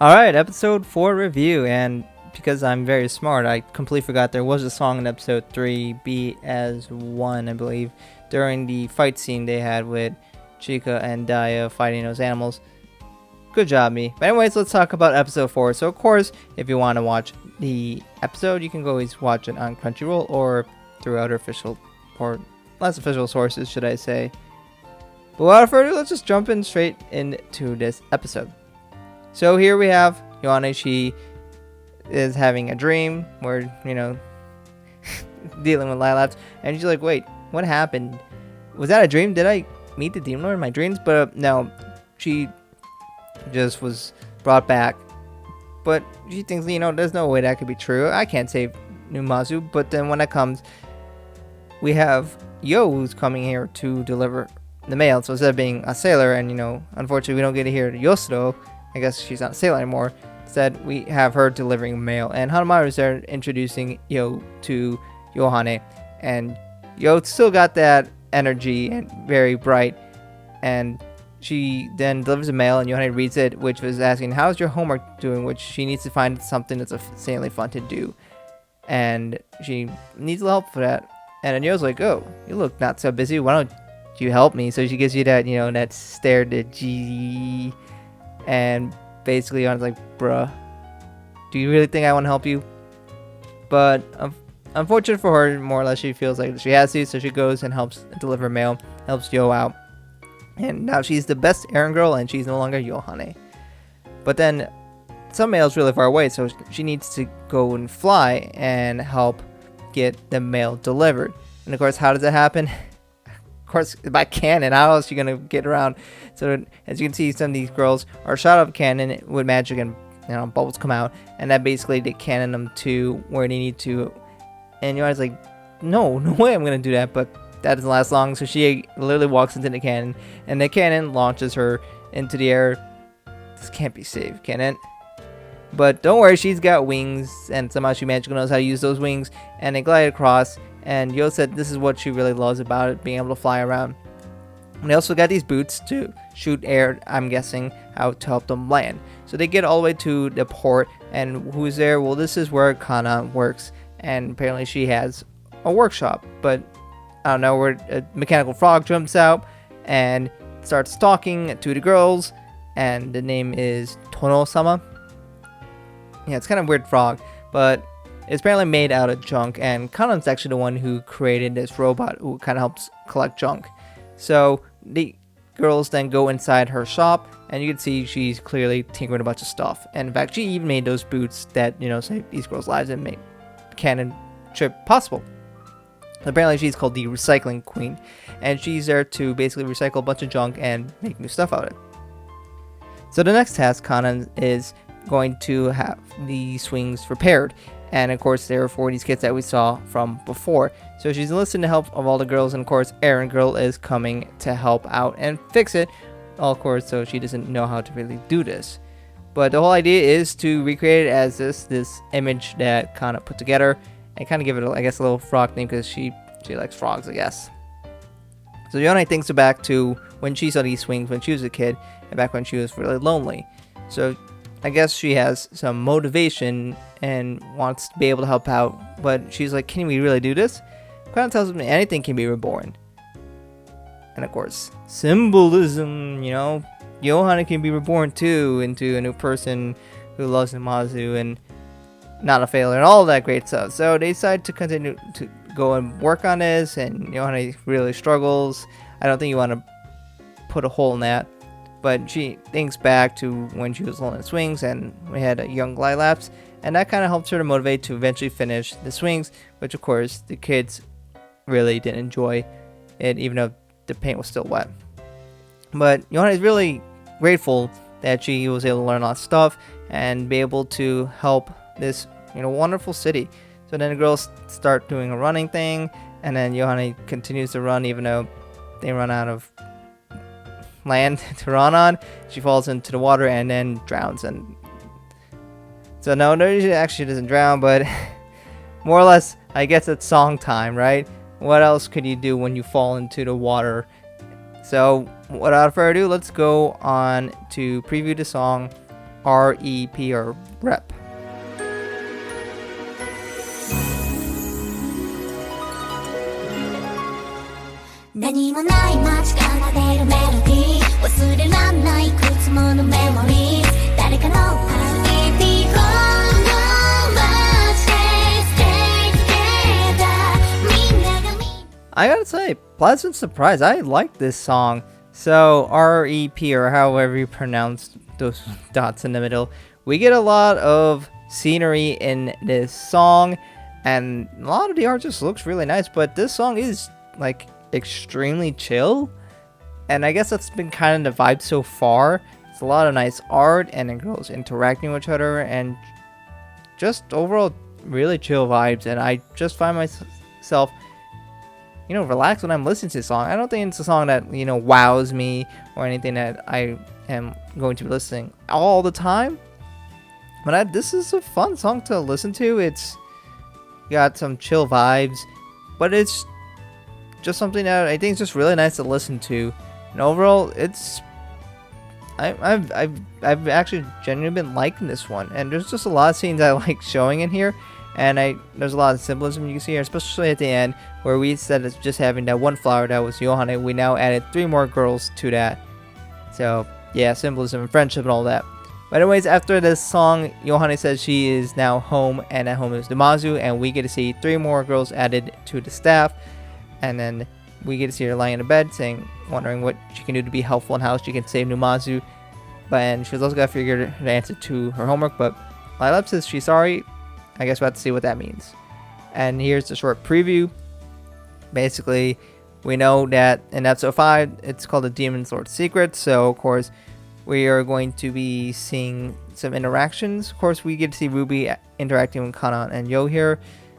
Alright, episode 4 review, and because I'm very smart, I completely forgot there was a song in episode 3, Be As One, I believe, during the fight scene they had with Chica and Daya fighting those animals. Good job, me. But anyways, let's talk about episode 4. So, of course, if you want to watch the episode, you can always watch it on Crunchyroll or through other official, or less official sources, should I say. But without further ado, let's just jump in straight into this episode. So here we have Yohane. She is having a dream where, dealing with Lilaps. And she's like, wait, what happened? Was that a dream? Did I meet the Demon Lord in my dreams? But no, she just was brought back. But she thinks, there's no way that could be true. I can't save Numazu. But then when it comes, we have Yo who's coming here to deliver the mail. So instead of being a sailor, and, unfortunately we don't get to hear Yosuro, I guess she's not a sailor anymore. Instead, we have her delivering mail. And Hanamaru is there introducing Yo to Yohane. And Yo still got that energy and very bright. And she then delivers the mail and Yohane reads it, which was asking, how's your homework doing? Which she needs to find something that's insanely fun to do. And she needs a little help for that. And then Yo's like, oh, you look not so busy. Why don't you help me? So she gives you that, that stare to G. And basically, I was like, bruh, do you really think I want to help you? But unfortunate for her, more or less, she feels like she has to, so she goes and helps deliver mail, helps Yo out. And now she's the best errand girl, and she's no longer Yohane. But then, some mail is really far away, so she needs to go and fly and help get the mail delivered. And of course, how does that happen? Course, by cannon. How else are you gonna get around? So as you can see, some of these girls are shot up cannon with magic, and bubbles come out, and that basically they cannon them to where they need to. And Yohane's like, no way I'm gonna do that. But that doesn't last long. So she literally walks into the cannon, and the cannon launches her into the air. This can't be safe, can it? But don't worry, she's got wings, and somehow she magically knows how to use those wings, and they glide across. And Yo said this is what she really loves about it, being able to fly around. And they also got these boots to shoot air, I'm guessing, how to help them land. So they get all the way to the port, and who's there? Well, this is where Kanan works, and apparently she has a workshop. But I don't know, where a mechanical frog jumps out and starts talking to the girls, and the name is Tono-sama. Yeah, it's kind of a weird frog, but it's apparently made out of junk, and Kanan's actually the one who created this robot who kind of helps collect junk. So the girls then go inside her shop, and you can see she's clearly tinkering a bunch of stuff. And in fact, she even made those boots that, save these girls' lives and make Kanan trip possible. Apparently, she's called the Recycling Queen, and she's there to basically recycle a bunch of junk and make new stuff out of it. So the next task, Kanan is going to have the swings repaired. And of course, there are 4 of these kits that we saw from before. So she's enlisted the help of all the girls, and of course, Aaron Girl is coming to help out and fix it. Of course, so she doesn't know how to really do this. But the whole idea is to recreate it as this image that kind of put together, and kind of give it, I guess, a little frog name because she likes frogs, I guess. So Yohane thinks back to when she saw these swings when she was a kid, and back when she was really lonely. So I guess she has some motivation and wants to be able to help out, but she's like, can we really do this? Kind of tells me anything can be reborn. And of course, symbolism, Yohane can be reborn too into a new person who loves Numazu and not a failure and all that great stuff. So they decide to continue to go and work on this, and Yohane really struggles. I don't think you want to put a hole in that. But she thinks back to when she was alone in swings, and we had a young Lilaps, and that kind of helps her to motivate to eventually finish the swings, which of course the kids really didn't enjoy it, even though the paint was still wet. But Yohane is really grateful that she was able to learn a lot of stuff and be able to help this wonderful city. So then the girls start doing a running thing, and then Yohane continues to run even though they run out of land to run on. She falls into the water and then drowns. And so no, she actually doesn't drown, but more or less, I guess it's song time, right? What else could you do when you fall into the water? So without further ado, let's go on to preview the song REP or rep. 何もない街から出るメロディー忘れらんないいくつものメモリー誰かの REP この街で Stay together みんながI gotta say, pleasant surprise. I like this song. So REP, or however you pronounce those dots in the middle, we get a lot of scenery in this song, and a lot of the art just looks really nice. But this song is like extremely chill, and I guess that's been kind of the vibe so far. It's a lot of nice art and then girls interacting with each other and just overall really chill vibes, and I just find myself, you know, relaxed when I'm listening to this song. I don't think it's a song that, you know, wows me or anything that I am going to be listening all the time, but this is a fun song to listen to. It's got some chill vibes, but it's just something that I think is just really nice to listen to. And overall, it's I've actually genuinely been liking this one, and there's just a lot of scenes I like showing in here, and there's a lot of symbolism you can see here, especially at the end where we said it's just having that one flower that was Yohane. We now added 3 more girls to that, so yeah, symbolism and friendship and all that. But anyways, after this song, Yohane says she is now home, and at home is Numazu, and we get to see 3 more girls added to the staff. And then we get to see her lying in a bed, wondering what she can do to be helpful and how she can save Numazu. And she's also got to figure the answer to her homework. But Lilep says she's sorry. I guess we'll have to see what that means. And here's a short preview. Basically, we know that in episode 5, it's called the Demon Lord Secret. So, of course, we are going to be seeing some interactions. Of course, we get to see Ruby interacting with Kanan and Yo here.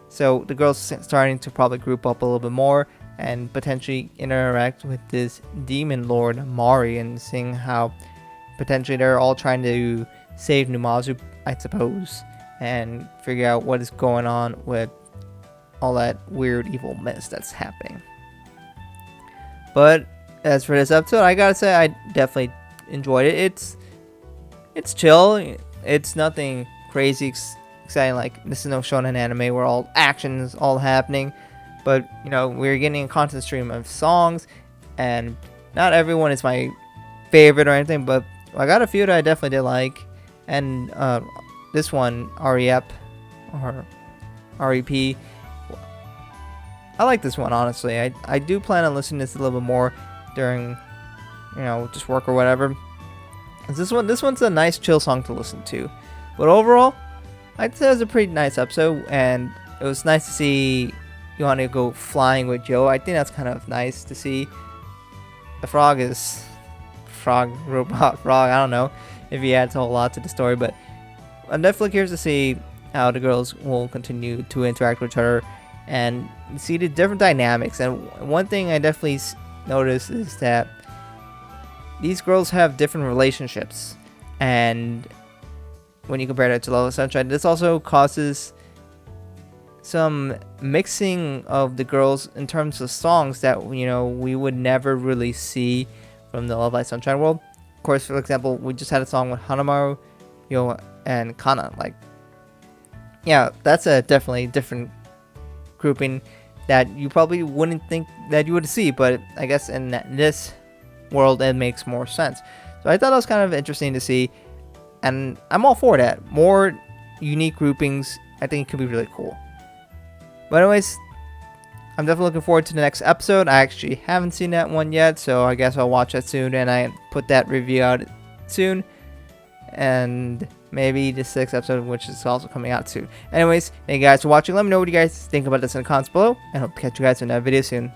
So the girls starting to probably group up a little bit more and potentially interact with this Demon Lord Mari, and seeing how potentially they're all trying to save Numazu, I suppose, and figure out what is going on with all that weird evil mist that's happening. But as for this episode, I gotta say I definitely enjoyed it. It's chill. It's nothing crazy exciting, like this is no shonen anime where all action is all happening, but you know, we're getting a constant stream of songs, and not everyone is my favorite or anything, but I got a few that I definitely did like, and this one, REP or REP, I like this one honestly. I do plan on listening to this a little bit more during, you know, just work or whatever. This one's a nice chill song to listen to, but overall I'd say it was a pretty nice episode, and it was nice to see Yohane go flying with Joe. I think that's kind of nice to see. The robot frog, I don't know if he adds a whole lot to the story, but I'm definitely curious to see how the girls will continue to interact with her and see the different dynamics. And one thing I definitely noticed is that these girls have different relationships, and when you compare that to Love Sunshine, this also causes some mixing of the girls in terms of songs that, you know, we would never really see from the Love Live Sunshine world. Of course, for example, we just had a song with Hanamaru, You and Kanan. Like, yeah, that's a definitely different grouping that you probably wouldn't think that you would see, but I guess in this world it makes more sense. So I thought that was kind of interesting to see, and I'm all for that. More unique groupings, I think it could be really cool. But anyways, I'm definitely looking forward to the next episode. I actually haven't seen that one yet, so I guess I'll watch that soon, and I put that review out soon. And maybe the 6th episode, which is also coming out soon. Anyways, thank you guys for watching. Let me know what you guys think about this in the comments below, and hope to catch you guys in another video soon.